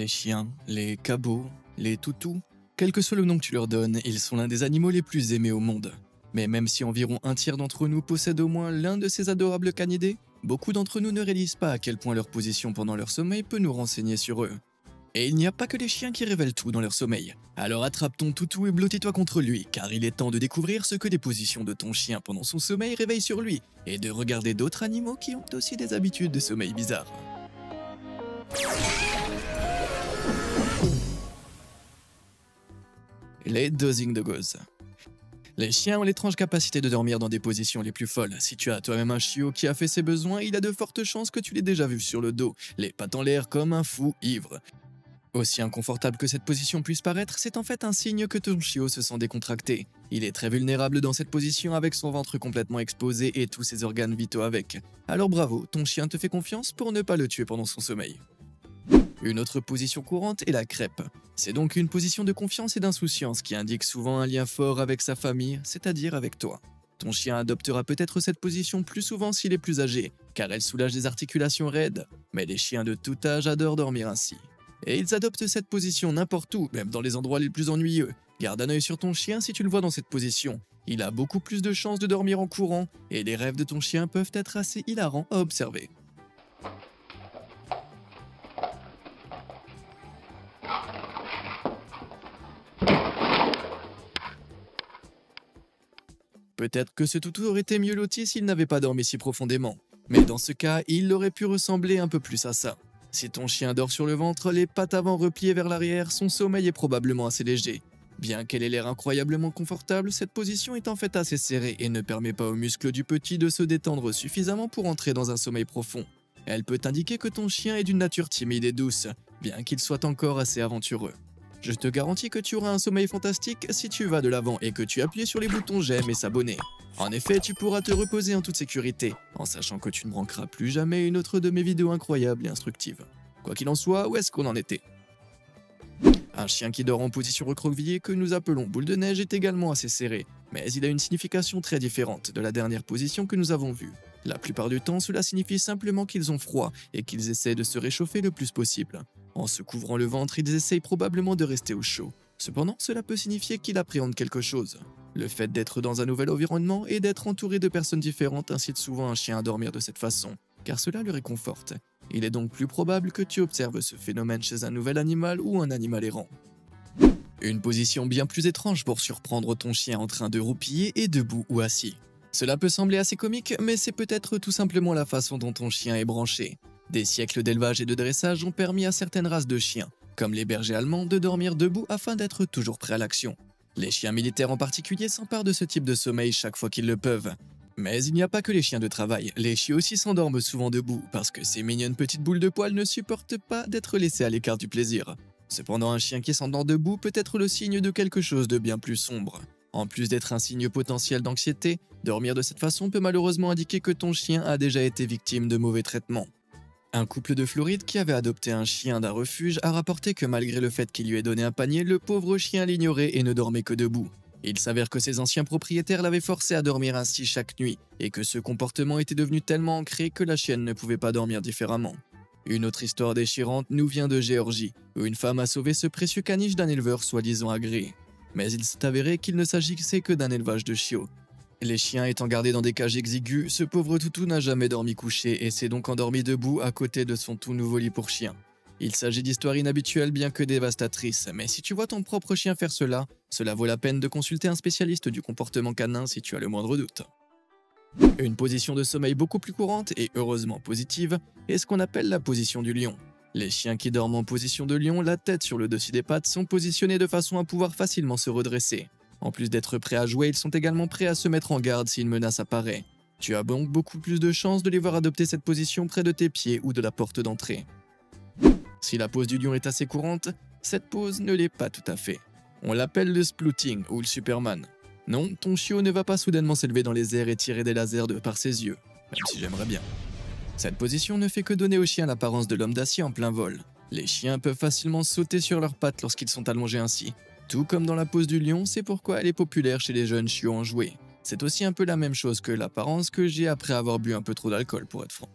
Les chiens, les cabots, les toutous, quel que soit le nom que tu leur donnes, ils sont l'un des animaux les plus aimés au monde. Mais même si environ un tiers d'entre nous possède au moins l'un de ces adorables canidés, beaucoup d'entre nous ne réalisent pas à quel point leur position pendant leur sommeil peut nous renseigner sur eux. Et il n'y a pas que les chiens qui révèlent tout dans leur sommeil. Alors attrape ton toutou et blottis-toi contre lui, car il est temps de découvrir ce que les positions de ton chien pendant son sommeil réveillent sur lui, et de regarder d'autres animaux qui ont aussi des habitudes de sommeil bizarres. Les dozing doggos. Les chiens ont l'étrange capacité de dormir dans des positions les plus folles. Si tu as toi-même un chiot qui a fait ses besoins, il a de fortes chances que tu l'aies déjà vu sur le dos, les pattes en l'air comme un fou ivre. Aussi inconfortable que cette position puisse paraître, c'est en fait un signe que ton chiot se sent décontracté. Il est très vulnérable dans cette position avec son ventre complètement exposé et tous ses organes vitaux avec. Alors bravo, ton chien te fait confiance pour ne pas le tuer pendant son sommeil. Une autre position courante est la crêpe. C'est donc une position de confiance et d'insouciance qui indique souvent un lien fort avec sa famille, c'est-à-dire avec toi. Ton chien adoptera peut-être cette position plus souvent s'il est plus âgé, car elle soulage les articulations raides, mais les chiens de tout âge adorent dormir ainsi. Et ils adoptent cette position n'importe où, même dans les endroits les plus ennuyeux. Garde un œil sur ton chien si tu le vois dans cette position. Il a beaucoup plus de chances de dormir en courant, et les rêves de ton chien peuvent être assez hilarants à observer. Peut-être que ce toutou aurait été mieux loti s'il n'avait pas dormi si profondément. Mais dans ce cas, il aurait pu ressembler un peu plus à ça. Si ton chien dort sur le ventre, les pattes avant repliées vers l'arrière, son sommeil est probablement assez léger. Bien qu'elle ait l'air incroyablement confortable, cette position est en fait assez serrée et ne permet pas aux muscles du petit de se détendre suffisamment pour entrer dans un sommeil profond. Elle peut indiquer que ton chien est d'une nature timide et douce, bien qu'il soit encore assez aventureux. Je te garantis que tu auras un sommeil fantastique si tu vas de l'avant et que tu appuies sur les boutons j'aime et s'abonner. En effet, tu pourras te reposer en toute sécurité, en sachant que tu ne manqueras plus jamais une autre de mes vidéos incroyables et instructives. Quoi qu'il en soit, où est-ce qu'on en était? Un chien qui dort en position recroquevillée que nous appelons boule de neige est également assez serré, mais il a une signification très différente de la dernière position que nous avons vue. La plupart du temps, cela signifie simplement qu'ils ont froid et qu'ils essaient de se réchauffer le plus possible. En se couvrant le ventre, ils essayent probablement de rester au chaud. Cependant, cela peut signifier qu'ils appréhendent quelque chose. Le fait d'être dans un nouvel environnement et d'être entouré de personnes différentes incite souvent un chien à dormir de cette façon, car cela le réconforte. Il est donc plus probable que tu observes ce phénomène chez un nouvel animal ou un animal errant. Une position bien plus étrange pour surprendre ton chien en train de roupiller et debout ou assis. Cela peut sembler assez comique, mais c'est peut-être tout simplement la façon dont ton chien est branché. Des siècles d'élevage et de dressage ont permis à certaines races de chiens, comme les bergers allemands, de dormir debout afin d'être toujours prêts à l'action. Les chiens militaires en particulier s'emparent de ce type de sommeil chaque fois qu'ils le peuvent. Mais il n'y a pas que les chiens de travail, les chiots aussi s'endorment souvent debout, parce que ces mignonnes petites boules de poils ne supportent pas d'être laissées à l'écart du plaisir. Cependant, un chien qui s'endort debout peut être le signe de quelque chose de bien plus sombre. En plus d'être un signe potentiel d'anxiété, dormir de cette façon peut malheureusement indiquer que ton chien a déjà été victime de mauvais traitements. Un couple de Floride qui avait adopté un chien d'un refuge a rapporté que malgré le fait qu'il lui ait donné un panier, le pauvre chien l'ignorait et ne dormait que debout. Il s'avère que ses anciens propriétaires l'avaient forcé à dormir ainsi chaque nuit, et que ce comportement était devenu tellement ancré que la chienne ne pouvait pas dormir différemment. Une autre histoire déchirante nous vient de Géorgie, où une femme a sauvé ce précieux caniche d'un éleveur soi-disant agréé. Mais il s'est avéré qu'il ne s'agissait que d'un élevage de chiots. Les chiens étant gardés dans des cages exiguës, ce pauvre toutou n'a jamais dormi couché et s'est donc endormi debout à côté de son tout nouveau lit pour chien. Il s'agit d'histoires inhabituelles bien que dévastatrices, mais si tu vois ton propre chien faire cela, cela vaut la peine de consulter un spécialiste du comportement canin si tu as le moindre doute. Une position de sommeil beaucoup plus courante et heureusement positive est ce qu'on appelle la position du lion. Les chiens qui dorment en position de lion, la tête sur le dessus des pattes, sont positionnés de façon à pouvoir facilement se redresser. En plus d'être prêts à jouer, ils sont également prêts à se mettre en garde si une menace apparaît. Tu as donc beaucoup plus de chances de les voir adopter cette position près de tes pieds ou de la porte d'entrée. Si la pose du lion est assez courante, cette pose ne l'est pas tout à fait. On l'appelle le splooting ou le Superman. Non, ton chiot ne va pas soudainement s'élever dans les airs et tirer des lasers de par ses yeux, même si j'aimerais bien. Cette position ne fait que donner au chien l'apparence de l'homme d'acier en plein vol. Les chiens peuvent facilement sauter sur leurs pattes lorsqu'ils sont allongés ainsi. Tout comme dans la pose du lion, c'est pourquoi elle est populaire chez les jeunes chiots enjoués. C'est aussi un peu la même chose que l'apparence que j'ai après avoir bu un peu trop d'alcool pour être franc.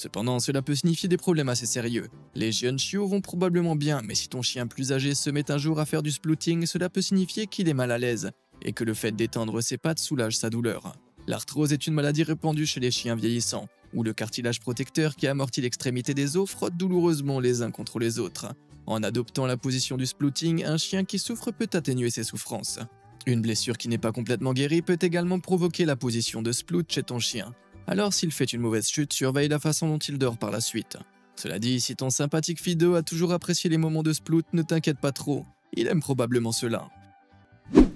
Cependant, cela peut signifier des problèmes assez sérieux. Les jeunes chiots vont probablement bien, mais si ton chien plus âgé se met un jour à faire du splooting, cela peut signifier qu'il est mal à l'aise, et que le fait d'étendre ses pattes soulage sa douleur. L'arthrose est une maladie répandue chez les chiens vieillissants, où le cartilage protecteur qui amortit l'extrémité des os frotte douloureusement les uns contre les autres. En adoptant la position du splooting, un chien qui souffre peut atténuer ses souffrances. Une blessure qui n'est pas complètement guérie peut également provoquer la position de sploot chez ton chien. Alors s'il fait une mauvaise chute, surveille la façon dont il dort par la suite. Cela dit, si ton sympathique Fido a toujours apprécié les moments de sploot, ne t'inquiète pas trop, il aime probablement cela.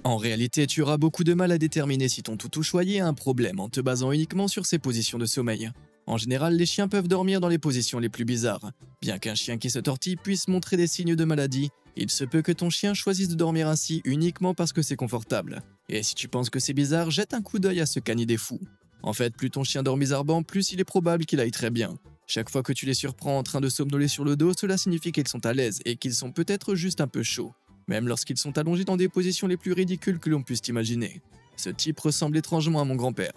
En réalité, tu auras beaucoup de mal à déterminer si ton toutou choyé a un problème en te basant uniquement sur ses positions de sommeil. En général, les chiens peuvent dormir dans les positions les plus bizarres. Bien qu'un chien qui se tortille puisse montrer des signes de maladie, il se peut que ton chien choisisse de dormir ainsi uniquement parce que c'est confortable. Et si tu penses que c'est bizarre, jette un coup d'œil à ce canier des fous. En fait, plus ton chien dort bizarrement, plus il est probable qu'il aille très bien. Chaque fois que tu les surprends en train de somnoler sur le dos, cela signifie qu'ils sont à l'aise et qu'ils sont peut-être juste un peu chauds. Même lorsqu'ils sont allongés dans des positions les plus ridicules que l'on puisse imaginer. Ce type ressemble étrangement à mon grand-père.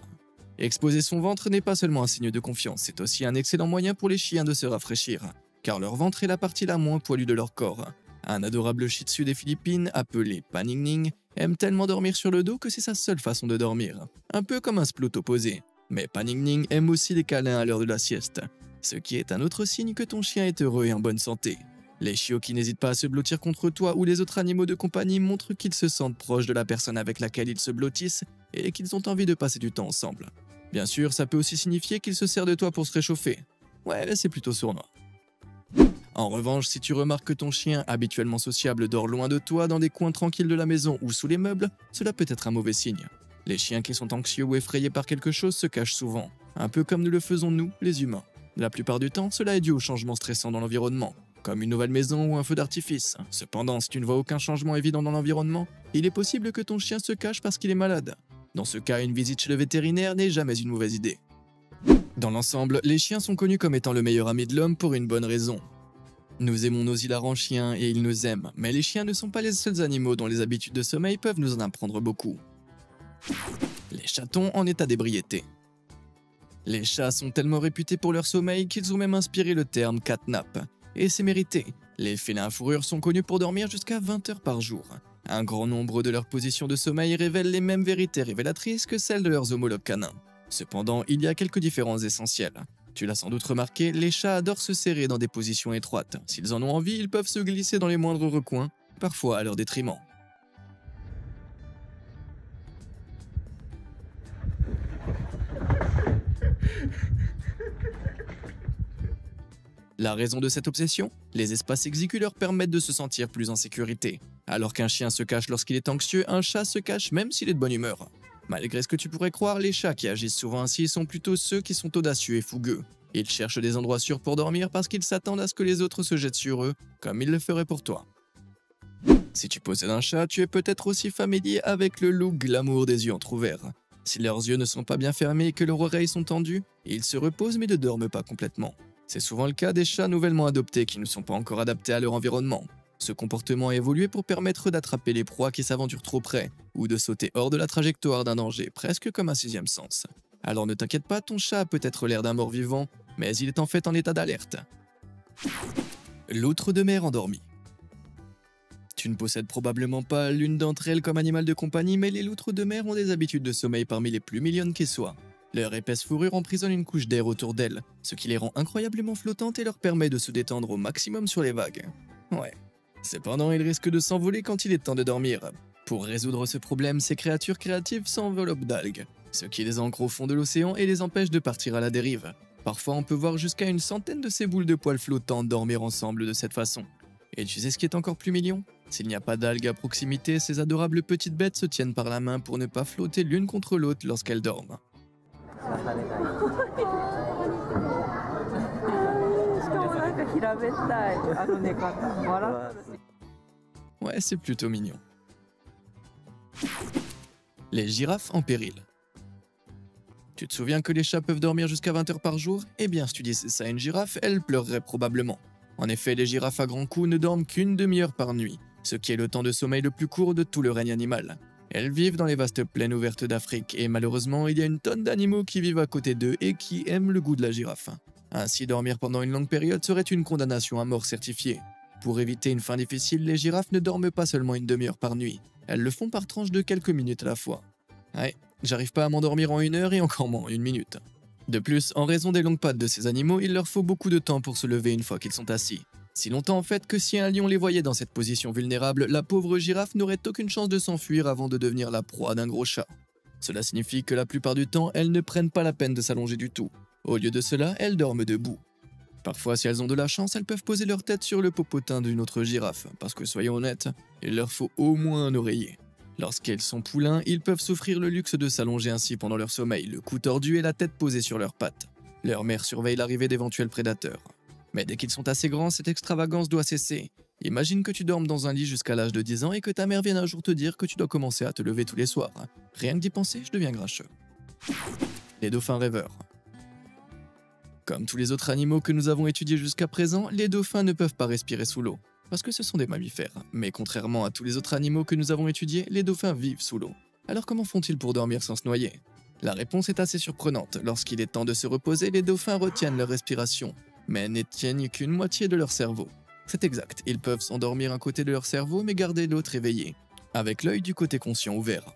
Exposer son ventre n'est pas seulement un signe de confiance, c'est aussi un excellent moyen pour les chiens de se rafraîchir, car leur ventre est la partie la moins poilue de leur corps. Un adorable shih tzu des Philippines, appelé Paningning, aime tellement dormir sur le dos que c'est sa seule façon de dormir, un peu comme un sploot opposé. Mais Paningning aime aussi les câlins à l'heure de la sieste, ce qui est un autre signe que ton chien est heureux et en bonne santé. Les chiots qui n'hésitent pas à se blottir contre toi ou les autres animaux de compagnie montrent qu'ils se sentent proches de la personne avec laquelle ils se blottissent et qu'ils ont envie de passer du temps ensemble. Bien sûr, ça peut aussi signifier qu'ils se servent de toi pour se réchauffer. Ouais, c'est plutôt sournois. En revanche, si tu remarques que ton chien, habituellement sociable, dort loin de toi dans des coins tranquilles de la maison ou sous les meubles, cela peut être un mauvais signe. Les chiens qui sont anxieux ou effrayés par quelque chose se cachent souvent, un peu comme nous le faisons nous, les humains. La plupart du temps, cela est dû aux changements stressants dans l'environnement, comme une nouvelle maison ou un feu d'artifice. Cependant, si tu ne vois aucun changement évident dans l'environnement, il est possible que ton chien se cache parce qu'il est malade. Dans ce cas, une visite chez le vétérinaire n'est jamais une mauvaise idée. Dans l'ensemble, les chiens sont connus comme étant le meilleur ami de l'homme pour une bonne raison. Nous aimons nos hilarants chiens et ils nous aiment, mais les chiens ne sont pas les seuls animaux dont les habitudes de sommeil peuvent nous en apprendre beaucoup. Les chatons en état d'ébriété. Les chats sont tellement réputés pour leur sommeil qu'ils ont même inspiré le terme catnap. Et c'est mérité, les félins à fourrure sont connus pour dormir jusqu'à 20 heures par jour. Un grand nombre de leurs positions de sommeil révèlent les mêmes vérités révélatrices que celles de leurs homologues canins. Cependant, il y a quelques différences essentielles. Tu l'as sans doute remarqué, les chats adorent se serrer dans des positions étroites. S'ils en ont envie, ils peuvent se glisser dans les moindres recoins, parfois à leur détriment. La raison de cette obsession? Les espaces exigus leur permettent de se sentir plus en sécurité. Alors qu'un chien se cache lorsqu'il est anxieux, un chat se cache même s'il est de bonne humeur. Malgré ce que tu pourrais croire, les chats qui agissent souvent ainsi sont plutôt ceux qui sont audacieux et fougueux. Ils cherchent des endroits sûrs pour dormir parce qu'ils s'attendent à ce que les autres se jettent sur eux, comme ils le feraient pour toi. Si tu possèdes un chat, tu es peut-être aussi familier avec le look glamour des yeux entrouverts. Si leurs yeux ne sont pas bien fermés et que leurs oreilles sont tendues, ils se reposent mais ne dorment pas complètement. C'est souvent le cas des chats nouvellement adoptés qui ne sont pas encore adaptés à leur environnement. Ce comportement a évolué pour permettre d'attraper les proies qui s'aventurent trop près, ou de sauter hors de la trajectoire d'un danger, presque comme un sixième sens. Alors ne t'inquiète pas, ton chat a peut-être l'air d'un mort-vivant, mais il est en fait en état d'alerte. Loutre de mer endormie. Tu ne possèdes probablement pas l'une d'entre elles comme animal de compagnie, mais les loutres de mer ont des habitudes de sommeil parmi les plus mignonnes qui soient. Leur épaisse fourrure emprisonne une couche d'air autour d'elles, ce qui les rend incroyablement flottantes et leur permet de se détendre au maximum sur les vagues. Ouais. Cependant, ils risquent de s'envoler quand il est temps de dormir. Pour résoudre ce problème, ces créatures créatives s'enveloppent d'algues, ce qui les ancre au fond de l'océan et les empêche de partir à la dérive. Parfois, on peut voir jusqu'à une centaine de ces boules de poils flottants dormir ensemble de cette façon. Et tu sais ce qui est encore plus mignon? S'il n'y a pas d'algues à proximité, ces adorables petites bêtes se tiennent par la main pour ne pas flotter l'une contre l'autre lorsqu'elles dorment. Ouais, c'est plutôt mignon. Les girafes en péril. Tu te souviens que les chats peuvent dormir jusqu'à 20 heures par jour? Eh bien, si tu disais ça à une girafe, elle pleurerait probablement. En effet, les girafes à grands coups ne dorment qu'une demi-heure par nuit, ce qui est le temps de sommeil le plus court de tout le règne animal. Elles vivent dans les vastes plaines ouvertes d'Afrique et malheureusement, il y a une tonne d'animaux qui vivent à côté d'eux et qui aiment le goût de la girafe. Ainsi, dormir pendant une longue période serait une condamnation à mort certifiée. Pour éviter une fin difficile, les girafes ne dorment pas seulement une demi-heure par nuit, elles le font par tranche de quelques minutes à la fois. Ouais, j'arrive pas à m'endormir en 1 heure et encore moins en 1 minute. De plus, en raison des longues pattes de ces animaux, il leur faut beaucoup de temps pour se lever une fois qu'ils sont assis. Si longtemps en fait que si un lion les voyait dans cette position vulnérable, la pauvre girafe n'aurait aucune chance de s'enfuir avant de devenir la proie d'un gros chat. Cela signifie que la plupart du temps, elles ne prennent pas la peine de s'allonger du tout. Au lieu de cela, elles dorment debout. Parfois, si elles ont de la chance, elles peuvent poser leur tête sur le popotin d'une autre girafe, parce que soyons honnêtes, il leur faut au moins un oreiller. Lorsqu'elles sont poulains, ils peuvent s'offrir le luxe de s'allonger ainsi pendant leur sommeil, le cou tordu et la tête posée sur leurs pattes. Leur mère surveille l'arrivée d'éventuels prédateurs. Mais dès qu'ils sont assez grands, cette extravagance doit cesser. Imagine que tu dormes dans un lit jusqu'à l'âge de 10 ans et que ta mère vienne un jour te dire que tu dois commencer à te lever tous les soirs. Rien que d'y penser, je deviens grincheux. Les dauphins rêveurs. Comme tous les autres animaux que nous avons étudiés jusqu'à présent, les dauphins ne peuvent pas respirer sous l'eau, parce que ce sont des mammifères. Mais contrairement à tous les autres animaux que nous avons étudiés, les dauphins vivent sous l'eau. Alors comment font-ils pour dormir sans se noyer? La réponse est assez surprenante. Lorsqu'il est temps de se reposer, les dauphins retiennent leur respiration, mais n'éteignent qu'une moitié de leur cerveau. C'est exact, ils peuvent s'endormir un côté de leur cerveau mais garder l'autre éveillé, avec l'œil du côté conscient ouvert.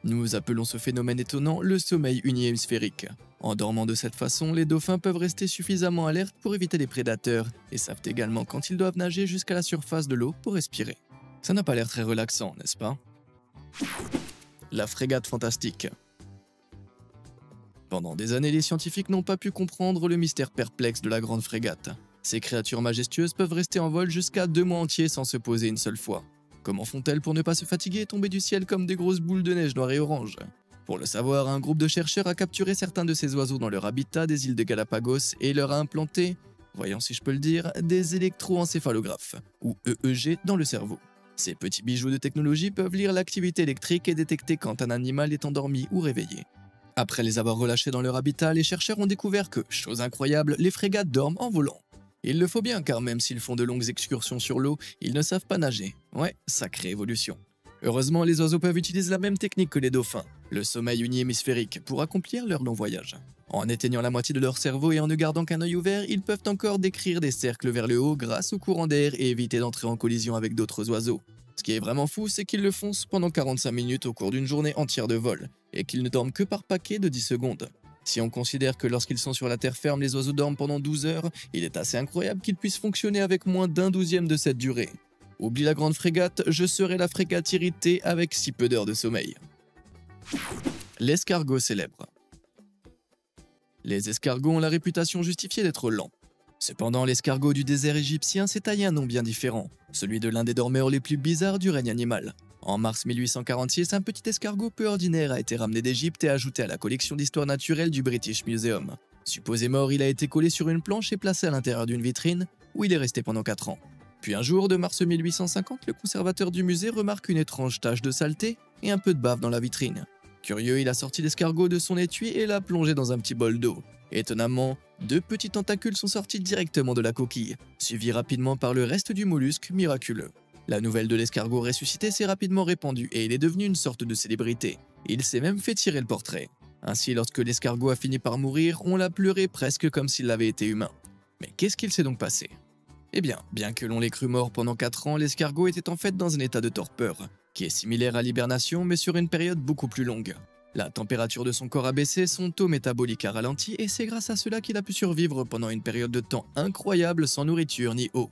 Nous appelons ce phénomène étonnant le sommeil unihémisphérique. En dormant de cette façon, les dauphins peuvent rester suffisamment alertes pour éviter les prédateurs et savent également quand ils doivent nager jusqu'à la surface de l'eau pour respirer. Ça n'a pas l'air très relaxant, n'est-ce pas? La frégate fantastique. Pendant des années, les scientifiques n'ont pas pu comprendre le mystère perplexe de la grande frégate. Ces créatures majestueuses peuvent rester en vol jusqu'à 2 mois entiers sans se poser une seule fois. Comment font-elles pour ne pas se fatiguer et tomber du ciel comme des grosses boules de neige noires et oranges? Pour le savoir, un groupe de chercheurs a capturé certains de ces oiseaux dans leur habitat des îles de Galapagos et leur a implanté, voyons si je peux le dire, des électroencéphalographes, ou EEG, dans le cerveau. Ces petits bijoux de technologie peuvent lire l'activité électrique et détecter quand un animal est endormi ou réveillé. Après les avoir relâchés dans leur habitat, les chercheurs ont découvert que, chose incroyable, les frégates dorment en volant. Il le faut bien car même s'ils font de longues excursions sur l'eau, ils ne savent pas nager. Ouais, sacrée évolution. Heureusement, les oiseaux peuvent utiliser la même technique que les dauphins, le sommeil unihémisphérique, pour accomplir leur long voyage. En éteignant la moitié de leur cerveau et en ne gardant qu'un œil ouvert, ils peuvent encore décrire des cercles vers le haut grâce au courant d'air et éviter d'entrer en collision avec d'autres oiseaux. Ce qui est vraiment fou, c'est qu'ils le font pendant 45 minutes au cours d'une journée entière de vol, et qu'ils ne dorment que par paquet de 10 secondes. Si on considère que lorsqu'ils sont sur la terre ferme, les oiseaux dorment pendant 12 heures, il est assez incroyable qu'ils puissent fonctionner avec moins d'1/12e de cette durée. Oublie la grande frégate, je serai la frégate irritée avec si peu d'heures de sommeil. L'escargot célèbre. Les escargots ont la réputation justifiée d'être lents. Cependant, l'escargot du désert égyptien s'est taillé un nom bien différent, celui de l'un des dormeurs les plus bizarres du règne animal. En mars 1846, un petit escargot peu ordinaire a été ramené d'Égypte et ajouté à la collection d'histoire naturelle du British Museum. Supposé mort, il a été collé sur une planche et placé à l'intérieur d'une vitrine, où il est resté pendant 4 ans. Puis un jour, de mars 1850, le conservateur du musée remarque une étrange tache de saleté et un peu de bave dans la vitrine. Curieux, il a sorti l'escargot de son étui et l'a plongé dans un petit bol d'eau. Étonnamment, 2 petits tentacules sont sortis directement de la coquille, suivis rapidement par le reste du mollusque miraculeux. La nouvelle de l'escargot ressuscité s'est rapidement répandue et il est devenu une sorte de célébrité. Il s'est même fait tirer le portrait. Ainsi, lorsque l'escargot a fini par mourir, on l'a pleuré presque comme s'il avait été humain. Mais qu'est-ce qu'il s'est donc passé? Eh bien que l'on l'ait cru mort pendant 4 ans, l'escargot était en fait dans un état de torpeur, qui est similaire à l'hibernation mais sur une période beaucoup plus longue. La température de son corps a baissé, son taux métabolique a ralenti et c'est grâce à cela qu'il a pu survivre pendant une période de temps incroyable sans nourriture ni eau.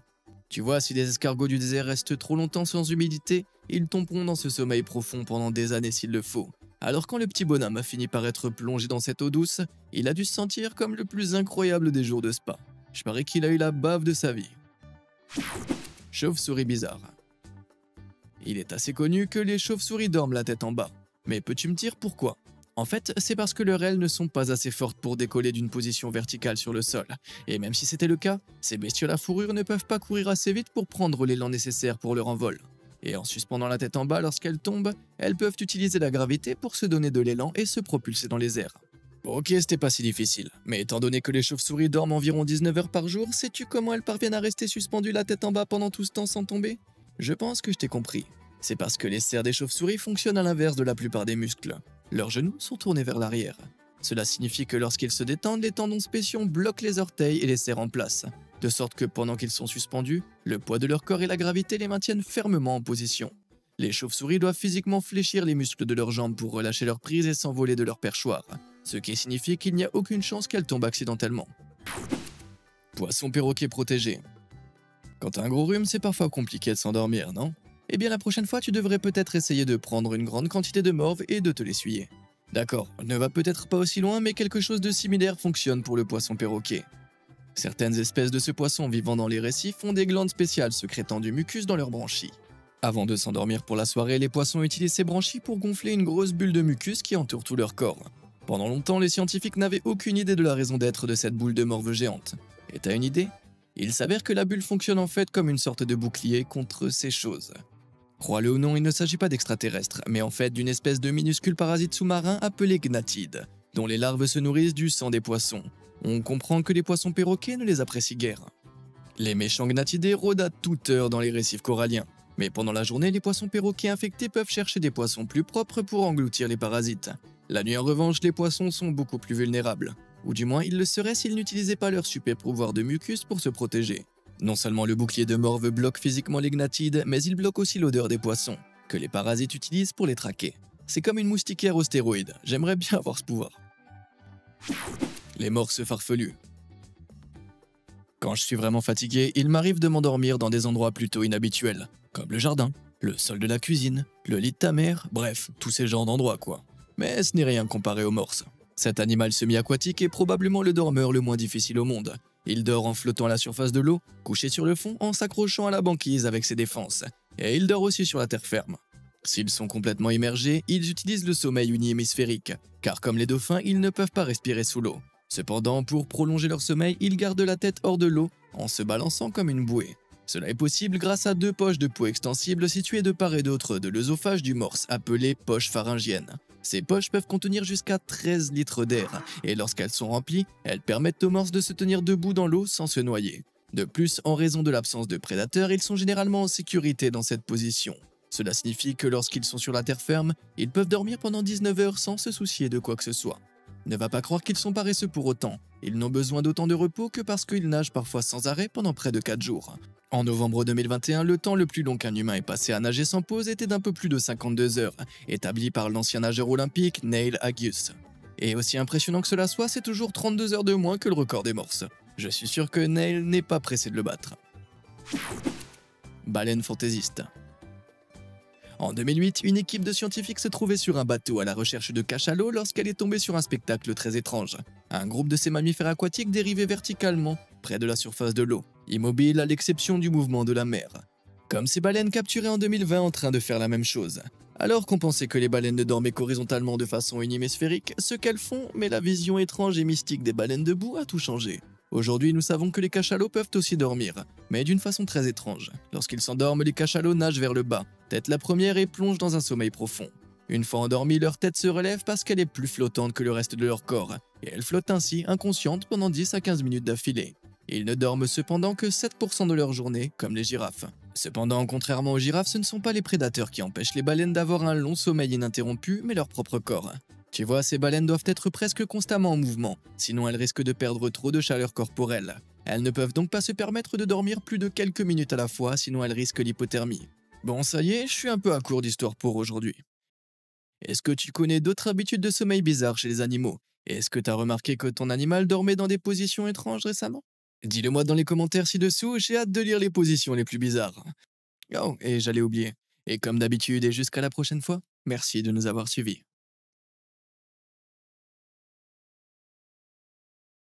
Tu vois, si les escargots du désert restent trop longtemps sans humidité, ils tomberont dans ce sommeil profond pendant des années s'il le faut. Alors quand le petit bonhomme a fini par être plongé dans cette eau douce, il a dû se sentir comme le plus incroyable des jours de spa. Je parie qu'il a eu la bave de sa vie. Chauve-souris bizarre. Il est assez connu que les chauves-souris dorment la tête en bas. Mais peux-tu me dire pourquoi? En fait, c'est parce que leurs ailes ne sont pas assez fortes pour décoller d'une position verticale sur le sol. Et même si c'était le cas, ces bestioles à fourrure ne peuvent pas courir assez vite pour prendre l'élan nécessaire pour leur envol. Et en suspendant la tête en bas lorsqu'elles tombent, elles peuvent utiliser la gravité pour se donner de l'élan et se propulser dans les airs. Bon, ok, c'était pas si difficile, mais étant donné que les chauves-souris dorment environ 19 heures par jour, sais-tu comment elles parviennent à rester suspendues la tête en bas pendant tout ce temps sans tomber? Je pense que je t'ai compris. C'est parce que les serres des chauves-souris fonctionnent à l'inverse de la plupart des muscles. Leurs genoux sont tournés vers l'arrière. Cela signifie que lorsqu'ils se détendent, les tendons spéciaux bloquent les orteils et les serrent en place, de sorte que pendant qu'ils sont suspendus, le poids de leur corps et la gravité les maintiennent fermement en position. Les chauves-souris doivent physiquement fléchir les muscles de leurs jambes pour relâcher leur prise et s'envoler de leur perchoir, ce qui signifie qu'il n'y a aucune chance qu'elles tombent accidentellement. Poisson perroquet protégé. Quand t'as un gros rhume, c'est parfois compliqué de s'endormir, non? Eh bien la prochaine fois, tu devrais peut-être essayer de prendre une grande quantité de morve et de te l'essuyer. D'accord, ne va peut-être pas aussi loin, mais quelque chose de similaire fonctionne pour le poisson perroquet. Certaines espèces de ce poisson vivant dans les récifs ont des glandes spéciales sécrétant du mucus dans leurs branchies. Avant de s'endormir pour la soirée, les poissons utilisent ces branchies pour gonfler une grosse bulle de mucus qui entoure tout leur corps. Pendant longtemps, les scientifiques n'avaient aucune idée de la raison d'être de cette boule de morve géante. Et t'as une idée? Il s'avère que la bulle fonctionne en fait comme une sorte de bouclier contre ces choses. Crois-le ou non, il ne s'agit pas d'extraterrestres, mais en fait d'une espèce de minuscule parasite sous-marin appelé gnatide, dont les larves se nourrissent du sang des poissons. On comprend que les poissons perroquets ne les apprécient guère. Les méchants gnatidés rôdent à toute heure dans les récifs coralliens, mais pendant la journée, les poissons perroquets infectés peuvent chercher des poissons plus propres pour engloutir les parasites. La nuit en revanche, les poissons sont beaucoup plus vulnérables, ou du moins ils le seraient s'ils n'utilisaient pas leur super pouvoir de mucus pour se protéger. Non seulement le bouclier de morve bloque physiquement les gnatides, mais il bloque aussi l'odeur des poissons, que les parasites utilisent pour les traquer. C'est comme une moustiquaire aux stéroïdes, j'aimerais bien avoir ce pouvoir. Les morses farfelus. Quand je suis vraiment fatigué, il m'arrive de m'endormir dans des endroits plutôt inhabituels, comme le jardin, le sol de la cuisine, le lit de ta mère, bref, tous ces genres d'endroits quoi. Mais ce n'est rien comparé aux morses. Cet animal semi-aquatique est probablement le dormeur le moins difficile au monde. Il dort en flottant à la surface de l'eau, couché sur le fond en s'accrochant à la banquise avec ses défenses. Et il dort aussi sur la terre ferme. S'ils sont complètement immergés, ils utilisent le sommeil unihémisphérique, car comme les dauphins, ils ne peuvent pas respirer sous l'eau. Cependant, pour prolonger leur sommeil, ils gardent la tête hors de l'eau en se balançant comme une bouée. Cela est possible grâce à deux poches de peau extensibles situées de part et d'autre de l'œsophage du morse, appelées poches pharyngiennes. Ces poches peuvent contenir jusqu'à 13 litres d'air, et lorsqu'elles sont remplies, elles permettent aux morses de se tenir debout dans l'eau sans se noyer. De plus, en raison de l'absence de prédateurs, ils sont généralement en sécurité dans cette position. Cela signifie que lorsqu'ils sont sur la terre ferme, ils peuvent dormir pendant 19 heures sans se soucier de quoi que ce soit. Ne va pas croire qu'ils sont paresseux pour autant, ils n'ont besoin d'autant de repos que parce qu'ils nagent parfois sans arrêt pendant près de 4 jours. En novembre 2021, le temps le plus long qu'un humain ait passé à nager sans pause était d'un peu plus de 52 heures, établi par l'ancien nageur olympique Neil Agus. Et aussi impressionnant que cela soit, c'est toujours 32 heures de moins que le record des morses. Je suis sûr que Neil n'est pas pressé de le battre. Baleine fantaisiste. En 2008, une équipe de scientifiques se trouvait sur un bateau à la recherche de cachalots lorsqu'elle est tombée sur un spectacle très étrange. Un groupe de ces mammifères aquatiques dérivait verticalement, près de la surface de l'eau, immobile à l'exception du mouvement de la mer. Comme ces baleines capturées en 2020 en train de faire la même chose. Alors qu'on pensait que les baleines ne dormaient qu'horizontalement de façon unihémisphérique, ce qu'elles font, mais la vision étrange et mystique des baleines debout a tout changé. Aujourd'hui, nous savons que les cachalots peuvent aussi dormir, mais d'une façon très étrange. Lorsqu'ils s'endorment, les cachalots nagent vers le bas, tête la première et plongent dans un sommeil profond. Une fois endormis, leur tête se relève parce qu'elle est plus flottante que le reste de leur corps, et elles flottent ainsi inconscientes pendant 10 à 15 minutes d'affilée. Ils ne dorment cependant que 7% de leur journée, comme les girafes. Cependant, contrairement aux girafes, ce ne sont pas les prédateurs qui empêchent les baleines d'avoir un long sommeil ininterrompu, mais leur propre corps. Tu vois, ces baleines doivent être presque constamment en mouvement, sinon elles risquent de perdre trop de chaleur corporelle. Elles ne peuvent donc pas se permettre de dormir plus de quelques minutes à la fois, sinon elles risquent l'hypothermie. Bon, ça y est, je suis un peu à court d'histoire pour aujourd'hui. Est-ce que tu connais d'autres habitudes de sommeil bizarres chez les animaux? Est-ce que tu as remarqué que ton animal dormait dans des positions étranges récemment? Dis-le moi dans les commentaires ci-dessous, j'ai hâte de lire les positions les plus bizarres. Oh, et j'allais oublier. Et comme d'habitude et jusqu'à la prochaine fois, merci de nous avoir suivis.